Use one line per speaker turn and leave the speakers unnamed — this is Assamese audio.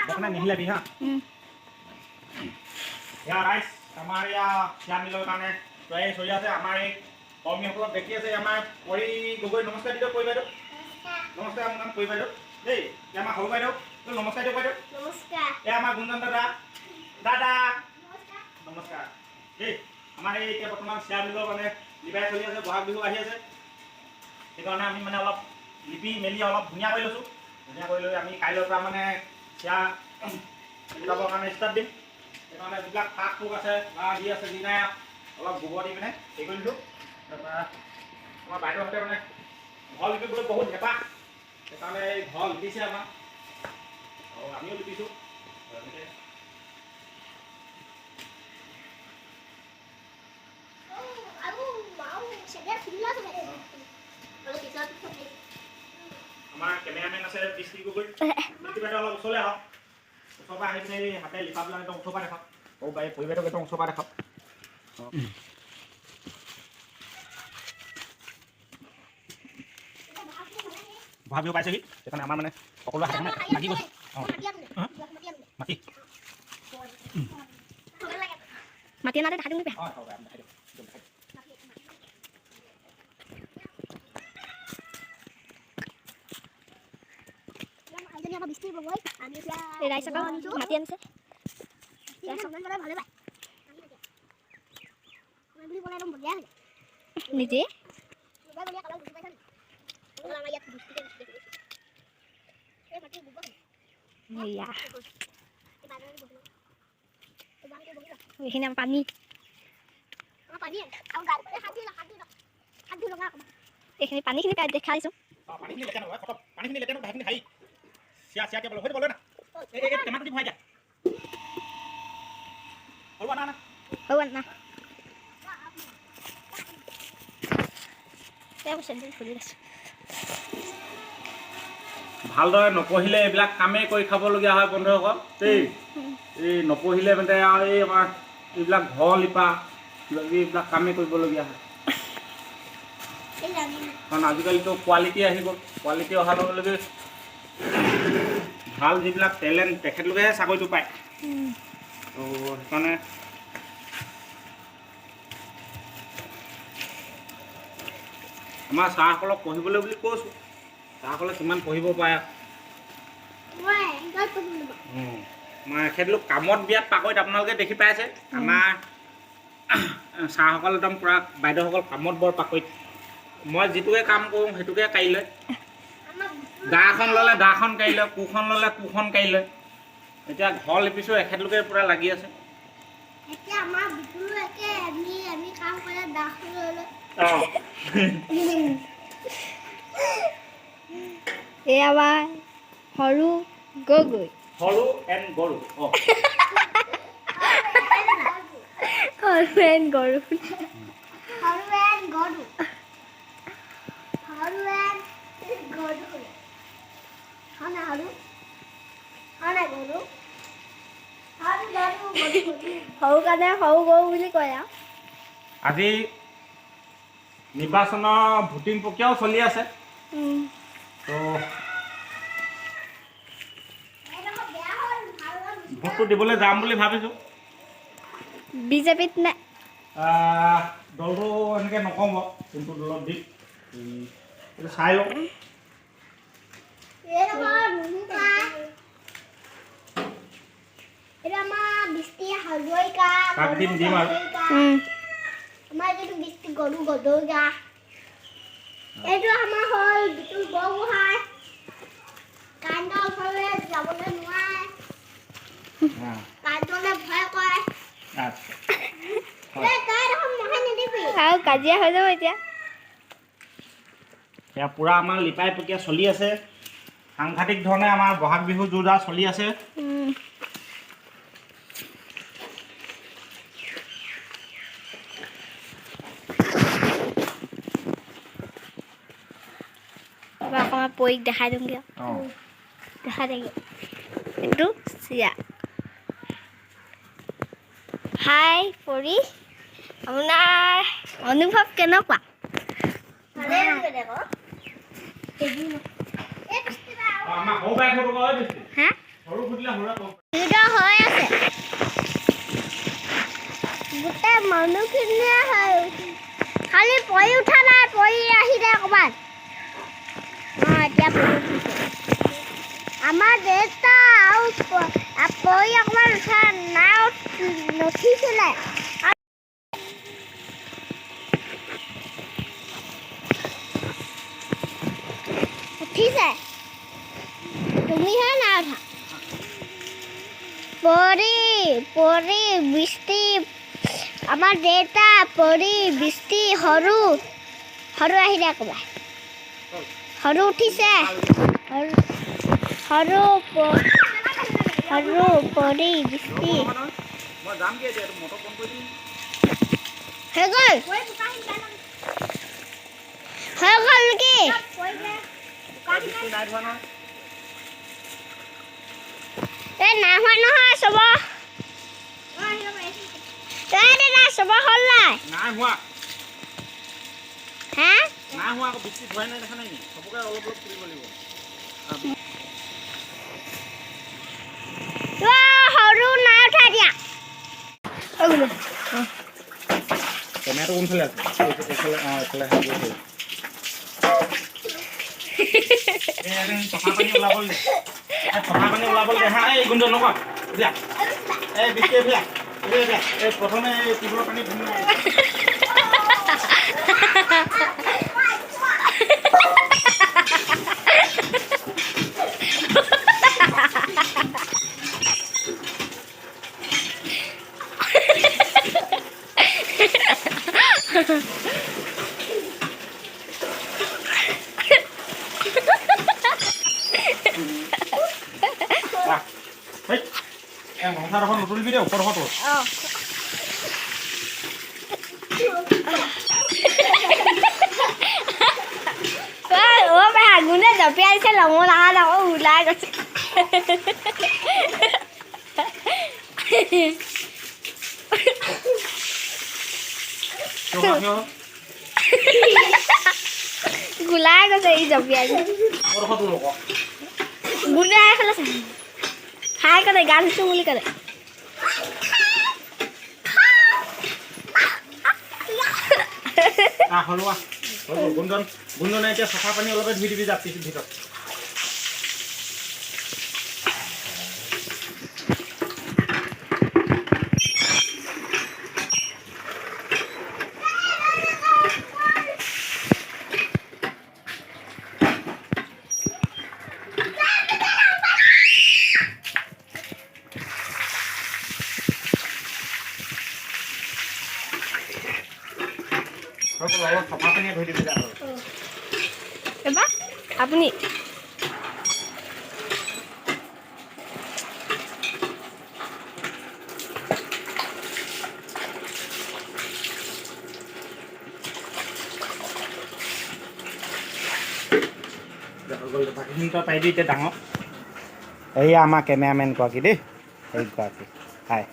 देखना नहीं लगी हाँ यार राइस हमारे यहाँ क्या मिलो काने तो ये सोया से हमारे कौमी हम लोग देखिए से हमारे कोई गगৈ नमस्कार दीजिए कोई बैठो नमस्कार हम नाम कोई बैठो दे क्या हमारे हो बैठो तो नमस्कार दो बैठो नमस्कार ये हमारे गुंजन दादा दादा नमस्कार नमस्कार दे हमारे क्या बर्तमान श्याम मिलो काने लिपाई चली আছে বহাগ বিহু আহি আছে সেইকাৰণে আমি মানে অলপ লিপি মেলি অলপ ধুনীয়া কৰি লৈছোঁ ধুনীয়া কৰি লৈ আমি কাইলৈৰ পৰা মানে চিয়া গোটাবৰ কাৰণে ষ্টাৰ্ট দিম সেইকাৰণে যিবিলাক শাক পোক আছে বা যি আছে যিনাই অলপ গোবৰ দি পিনে হেৰি কৰি দিলোঁ তাৰপৰা আমাৰ বাইদেউহঁতে মানে ঘৰ লিপিবলৈ বহুত হেঁপাহ সেইকাৰণে এই ঘৰ লিপিছে আমাৰ আৰু আমিও লিপিছোঁ এনেকৈ আমাৰ কেমেৰামেন আছে দৃষ্টি গগৈ দৃষ্টি বাইদেউ অলপ ওচৰলৈ আহক ওচৰৰ পৰা আহি পিনে হাতে লিপা পেলাই একদম ওচৰৰ পৰা দেখাওক সৰু বাই পৰিৱেশক একদম ওচৰৰ পৰা দেখাওক বহাগ বিহু পাইছেহি সেইকাৰণে আমাৰ মানে সকলোৱে হাতে লাগি গৈছে অঁ মাটি
মাটি নাতে ঢাকি দিবি
অঁ
ৰাইজ মাতি আনিছে নিজে এইখিনি পানী এইখিনি পানীখিনি দেখাইছোঁ
পানীখিনি লেতেৰা ভাইখিনি খাই চিয়া চিয়া কেবল হৈ বলে না এই টেমাটো দি ভৰাই দিয়া হলবা না না
হলবা না
ভালদৰে নপঢ়িলে এইবিলাক কামেই কৰি খাবলগীয়া হয় বন্ধুসকল দেই এই নপঢ়িলে মানে আৰু এই আমাৰ এইবিলাক ঘৰ লিপা এইবিলাক কামেই কৰিবলগীয়া হয় কাৰণ আজিকালিতো কোৱালিটি আহি গ'ল কোৱালিটি অহাৰ লগে লগে ভাল যিবিলাক টেলেণ্ট তেখেতলোকেহে চাকৰিটো পায় তো সেইকাৰণে আমাৰ ছাৰসকলক পঢ়িবলৈ বুলি কৈছোঁ ছাৰসকলে কিমান পঢ়িব পাৰে মই তেখেতলোক কামত বিয়াত পাকৈত আপোনালোকে দেখি পাইছে আমাৰ ছাৰসকল একদম পূৰা বাইদেউসকল কামত বৰ পাকৈত মই যিটোকে কাম কৰোঁ সেইটোকে কাঢ়ি লয় দাখন ল'লে দাখন কাঢ়ি লয় কোখন ল'লে কোখন কাঢ়ি লয় এতিয়া ঘৰ লিপিছোঁ এখেতলোকে পূৰা লাগি আছে
এয়া আমাৰ সৰু গগৈ
সৰু এণ্ড গৰু
সৰু এণ্ড গৰু সৰু কাৰণে সৰু গৰু বুলি কয় আৰু
আজি নিৰ্বাচনৰ ভোটিং প্ৰক্ৰিয়াও চলি আছে তো ভোটটো দিবলৈ যাম বুলি ভাবিছোঁ
বিজেপিত নে
দলটো এনেকৈ নকওঁ বাৰু কোনটো দলত দি চাই লওঁ কাক দিম দিম আৰু
আমাৰ যিটো বৃষ্টি গৰু গদৌগা এইটো আমাৰ হ'ল বিতুল বৰগোহাঁই কাৰেণ্টৰ ওচৰলৈ যাবলৈ নোৱাৰে কাৰেণ্টলৈ ভয় কৰে আৰু কাজিয়া হৈ যাব এতিয়া
পূৰা আমাৰ লিপাই প্ৰক্ৰিয়া চলি আছে সাংঘাতিক ধৰণে আমাৰ বহাগ বিহু জোৰদাৰ চলি আছে
অকণমান পৰিক দেখাই দিমগৈ দেখাই দিম এইটো চিয়া হাই পৰি আপোনাৰ অনুভৱ কেনেকুৱা
আমাৰ সৰু বাই সৰু সুধিলে সৰুৱে ক'ব।
ভিডিঅ' হৈ আছে গোটেই মানুহখিনিয়ে হয় খালি পৰি উঠা নাই পৰি আহিলে ক'ৰবাত এতিয়া পৰি উঠিছে আমাৰ দেউতা আৰু পৰি অকণমান উঠা নাও নুঠিছিলে উঠিছে তুমিহে নাই উঠা পৰি বৃষ্টি আমাৰ দেউতা পৰি বৃষ্টি সৰু আহিলে ক'ৰবাত সৰু উঠিছে সৰু পৰি বৃষ্টি
মই যাম কি এতিয়া মটৰ বন্ধ কৰি দিম
হৈ গ'ল নেকি
বৃষ্টি নাই ধোৱা নহয়
এই নাই হোৱা নহয় চব দাদা চব হ'ল
নাই হোৱা
হা
নাই হোৱা আকৌ বৃষ্টি ধোৱাই নাই দেখা নাই নি চবকে অলপ ফুৰিব লাগিব
সৰু নাই উঠাই দিয়া
কেমেৰাটো কোনফালে আছে এইফালে এইফালে চফা পানী ওলাবলৈ দে চফা পানী ওলাবলৈ দে হা এই গোন্ধ নকৰা দিয়া এই বৃষ্টি দিয়া এই প্ৰথমে এই টিউবৱেলৰ পানী ধুই মংসাডোখৰ নুতুলিবি দেই ওপৰডোখৰটো
আগুনে জঁপিয়াইছে লঙৰ ডাঙৰ ডাঙৰ ওলাই গৈছে গোলাই গৈছে ই জঁপিয়াই গুনে খালে খাই কৰে গান দিছোঁ বুলি কৰে
গুঞ্জনে এতিয়া চফা পানী অলপ ধুই দিবি যা ভিতৰত অলপ চফা পানীয়ে ধুই দিবি যা
এবাৰ আপুনি
বাকীখিনি তই পাৰিবি এতিয়া ডাঙৰ এয়া আমাৰ কেমেৰামেন গৰাকী দেই সেইগৰাকী হাই